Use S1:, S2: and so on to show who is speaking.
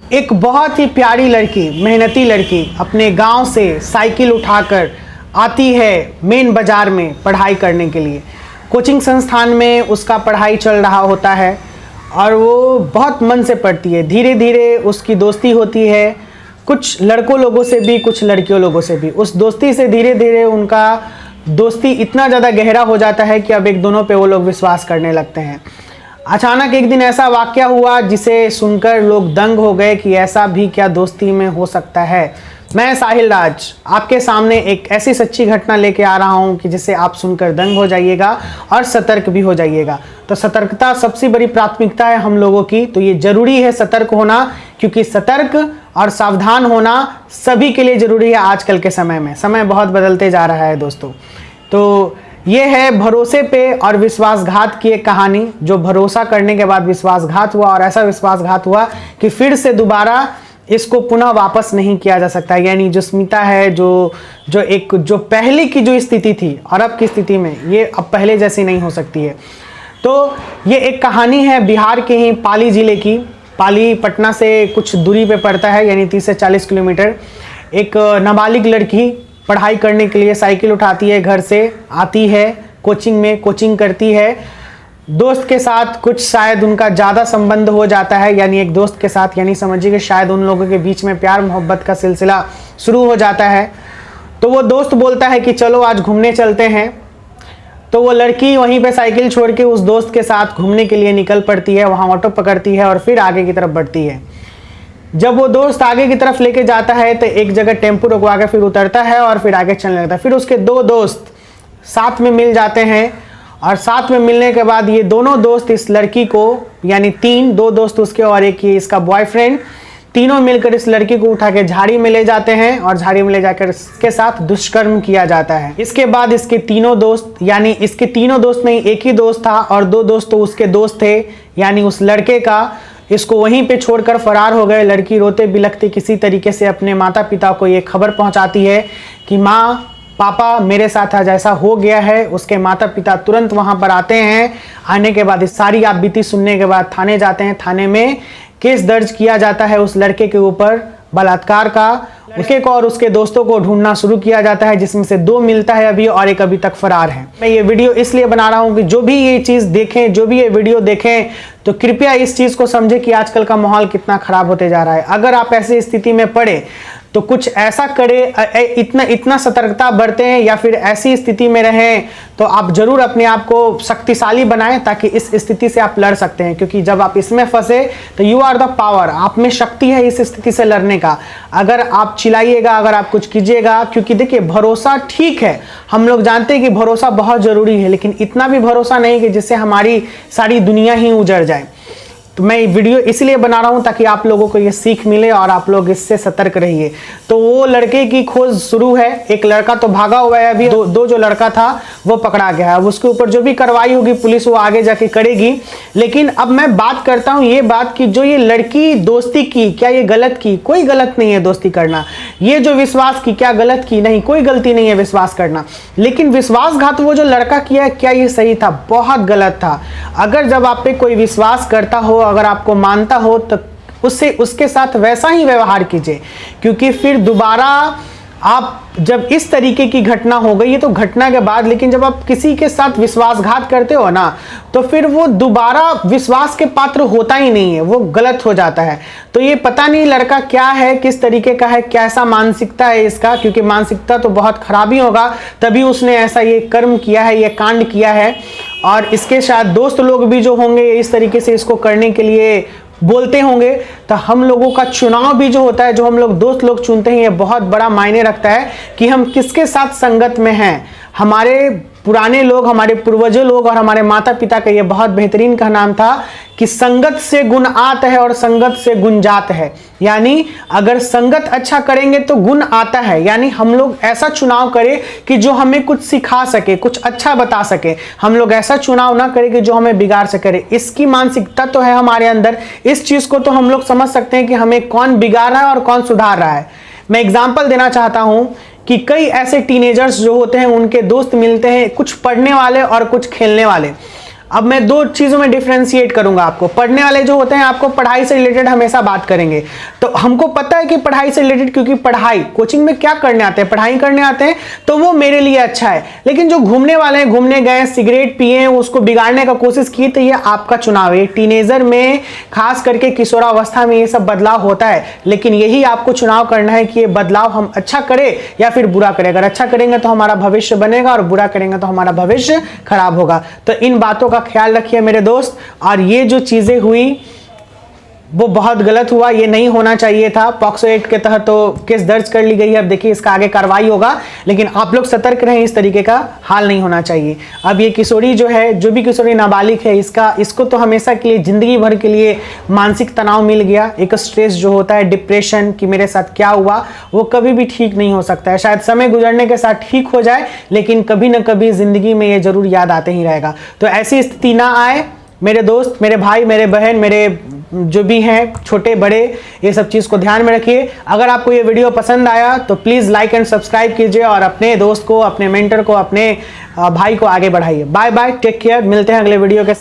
S1: एक बहुत ही प्यारी लड़की, मेहनती लड़की अपने गांव से साइकिल उठाकर आती है मेन बाज़ार में पढ़ाई करने के लिए। कोचिंग संस्थान में उसका पढ़ाई चल रहा होता है और वो बहुत मन से पढ़ती है। धीरे धीरे उसकी दोस्ती होती है, कुछ लड़कों लोगों से भी, कुछ लड़कियों लोगों से भी। उस दोस्ती से धीरे धीरे उनका दोस्ती इतना ज़्यादा गहरा हो जाता है कि अब एक दोनों पे वो लोग विश्वास करने लगते हैं। अचानक एक दिन ऐसा वाक़या हुआ जिसे सुनकर लोग दंग हो गए कि ऐसा भी क्या दोस्ती में हो सकता है। मैं साहिल राज आपके सामने एक ऐसी सच्ची घटना लेके आ रहा हूं कि जिसे आप सुनकर दंग हो जाइएगा और सतर्क भी हो जाइएगा। तो सतर्कता सबसे बड़ी प्राथमिकता है हम लोगों की, तो ये ज़रूरी है सतर्क होना, क्योंकि सतर्क और सावधान होना सभी के लिए ज़रूरी है आजकल के समय में। समय बहुत बदलते जा रहा है दोस्तों। तो ये है भरोसे पे और विश्वासघात की एक कहानी, जो भरोसा करने के बाद विश्वासघात हुआ और ऐसा विश्वासघात हुआ कि फिर से दोबारा इसको पुनः वापस नहीं किया जा सकता। यानी जो स्मिता है, जो पहले की जो स्थिति थी और अब की स्थिति में ये अब पहले जैसी नहीं हो सकती है। तो ये एक कहानी है बिहार के ही पाली ज़िले की। पाली पटना से कुछ दूरी पे पड़ता है, यानी 30 से 40 किलोमीटर। एक नाबालिग लड़की पढ़ाई करने के लिए साइकिल उठाती है, घर से आती है, कोचिंग में कोचिंग करती है। दोस्त के साथ कुछ शायद उनका ज़्यादा संबंध हो जाता है, यानी एक दोस्त के साथ, यानी समझिए कि शायद उन लोगों के बीच में प्यार मोहब्बत का सिलसिला शुरू हो जाता है। तो वो दोस्त बोलता है कि चलो आज घूमने चलते हैं। तो वो लड़की वहीं पे साइकिल छोड़ के उस दोस्त के साथ घूमने के लिए निकल पड़ती है, वहाँ ऑटो पकड़ती है और फिर आगे की तरफ बढ़ती है। जब वो दोस्त आगे की तरफ लेके जाता है तो एक जगह टेम्पो रुकवा के फिर उतरता है और फिर आगे चलने लगता है। फिर उसके दो दोस्त साथ में मिल जाते हैं और साथ में मिलने के बाद ये दोनों दोस्त इस लड़की को, यानी दो दोस्त उसके और एक ये इसका बॉयफ्रेंड, तीनों मिलकर इस लड़की को उठा के झाड़ी में ले जाते हैं और झाड़ी में ले जाकर इसके साथ दुष्कर्म किया जाता है। इसके बाद इसके तीनों दोस्त, यानी इसके तीनों दोस्त नहीं, एक ही दोस्त था और दो दोस्त तो उसके दोस्त थे, यानी उस लड़के का, इसको वहीं पे छोड़कर फरार हो गए। लड़की रोते बिलखते किसी तरीके से अपने माता पिता को ये खबर पहुंचाती है कि माँ पापा मेरे साथ आज ऐसा हो गया है। उसके माता पिता तुरंत वहां पर आते हैं। आने के बाद इस सारी आप बीती सुनने के बाद थाने जाते हैं। थाने में केस दर्ज किया जाता है उस लड़के के ऊपर बलात्कार का। लड़के को और उसके दोस्तों को ढूंढना शुरू किया जाता है, जिसमें से दो मिलता है अभी और एक अभी तक फरार है। मैं ये वीडियो इसलिए बना रहा हूँ कि जो भी ये चीज़ देखें, जो भी ये वीडियो देखें, तो कृपया इस चीज़ को समझें कि आजकल का माहौल कितना खराब होते जा रहा है। अगर आप ऐसी स्थिति में पड़े तो कुछ ऐसा करें, इतना सतर्कता बरतें या फिर ऐसी स्थिति में रहें तो आप जरूर अपने आप को शक्तिशाली बनाएं, ताकि इस स्थिति से आप लड़ सकते हैं। क्योंकि जब आप इसमें फंसे तो यू आर द पावर, आप में शक्ति है इस स्थिति से लड़ने का। अगर आप चिल्लाइएगा, अगर आप कुछ कीजिएगा, क्योंकि देखिए भरोसा ठीक है, हम लोग जानते हैं कि भरोसा बहुत ज़रूरी है, लेकिन इतना भी भरोसा नहीं कि जिससे हमारी सारी दुनिया ही उजड़ जाए। तो मैं वीडियो इसलिए बना रहा हूं ताकि आप लोगों को ये सीख मिले और आप लोग इससे सतर्क रहिए। तो वो लड़के की खोज शुरू है। एक लड़का तो भागा हुआ है अभी, दो जो लड़का था वो पकड़ा गया है। अब उसके ऊपर जो भी कार्रवाई होगी पुलिस वो आगे जाके करेगी। लेकिन अब मैं बात करता हूं ये बात की, जो ये लड़की दोस्ती की, क्या ये गलत की? कोई गलत नहीं है दोस्ती करना। ये जो विश्वास की, क्या गलत की? नहीं, कोई गलती नहीं है विश्वास करना। लेकिन विश्वासघात वो जो लड़का किया, क्या ये सही था? बहुत गलत था। अगर जब आप पे कोई विश्वास करता हो, अगर आपको मानता हो, तो उसके साथ वैसा ही व्यवहार कीजिए। क्योंकि फिर दोबारा आप जब इस तरीके की घटना हो गई, ये तो घटना के बाद, लेकिन जब आप किसी के साथ विश्वासघात करते हो ना, तो फिर वो दोबारा विश्वास के पात्र होता ही नहीं है, वो गलत हो जाता है। तो ये पता नहीं लड़का क्या है, किस तरीके का है, कैसा मानसिकता है इसका, क्योंकि मानसिकता तो बहुत खराब ही होगा, तभी उसने ऐसा ये कर्म किया है, ये कांड किया है। और इसके शायद दोस्त लोग भी जो होंगे इस तरीके से इसको करने के लिए बोलते होंगे। तो हम लोगों का चुनाव भी जो होता है, जो हम लोग दोस्त लोग चुनते हैं, ये बहुत बड़ा मायने रखता है कि हम किसके साथ संगत में हैं। हमारे पुराने लोग, हमारे पूर्वजों लोग और हमारे माता पिता का ये बहुत बेहतरीन का नाम था कि संगत से गुण आत है और संगत से गुण जात है। यानी अगर संगत अच्छा करेंगे तो गुण आता है। यानी हम लोग ऐसा चुनाव करें कि जो हमें कुछ सिखा सके, कुछ अच्छा बता सके। हम लोग ऐसा चुनाव ना करें कि जो हमें बिगाड़ सके। इसकी मानसिकता तो है हमारे अंदर। इस चीज़ को तो हम लोग समझ सकते हैं कि हमें कौन बिगाड़ रहा है और कौन सुधार रहा है। मैं एग्जाम्पल देना चाहता हूँ कि कई ऐसे टीनेजर्स जो होते हैं, उनके दोस्त मिलते हैं, कुछ पढ़ने वाले और कुछ खेलने वाले। अब मैं दो चीज़ों में डिफ्रेंशिएट करूंगा आपको। पढ़ने वाले जो होते हैं आपको पढ़ाई से रिलेटेड हमेशा बात करेंगे, तो हमको पता है कि पढ़ाई से रिलेटेड, क्योंकि पढ़ाई कोचिंग में क्या करने आते हैं, पढ़ाई करने आते हैं, तो वो मेरे लिए अच्छा है। लेकिन जो घूमने वाले हैं, घूमने गए, सिगरेट पिए, उसको बिगाड़ने का कोशिश की, तो ये आपका चुनाव है। टीनेजर में खास करके किशोरावस्था में ये सब बदलाव होता है, लेकिन यही आपको चुनाव करना है कि ये बदलाव हम अच्छा करें या फिर बुरा करें। अगर अच्छा करेंगे तो हमारा भविष्य बनेगा और बुरा करेंगे तो हमारा भविष्य खराब होगा। तो इन बातों का ख्याल रखिए मेरे दोस्त। और ये जो चीजें हुई वो बहुत गलत हुआ, ये नहीं होना चाहिए था। पॉक्सो एक्ट के तहत तो केस दर्ज कर ली गई है, अब देखिए इसका आगे कार्रवाई होगा, लेकिन आप लोग सतर्क रहें, इस तरीके का हाल नहीं होना चाहिए। अब ये किशोरी जो है, जो भी किशोरी नाबालिग है, इसको तो हमेशा के लिए, जिंदगी भर के लिए मानसिक तनाव मिल गया। एक स्ट्रेस जो होता है, डिप्रेशन कि मेरे साथ क्या हुआ, वो कभी भी ठीक नहीं हो सकता है। शायद समय गुजरने के साथ ठीक हो जाए, लेकिन कभी ना कभी जिंदगी में ये जरूर याद आते ही रहेगा। तो ऐसी स्थिति ना आए मेरे दोस्त, मेरे भाई, मेरे बहन, मेरे जो भी हैं छोटे बड़े, ये सब चीज़ को ध्यान में रखिए। अगर आपको ये वीडियो पसंद आया तो प्लीज़ लाइक एंड सब्सक्राइब कीजिए और अपने दोस्त को, अपने मेंटर को, अपने भाई को आगे बढ़ाइए। बाय बाय, टेक केयर, मिलते हैं अगले वीडियो के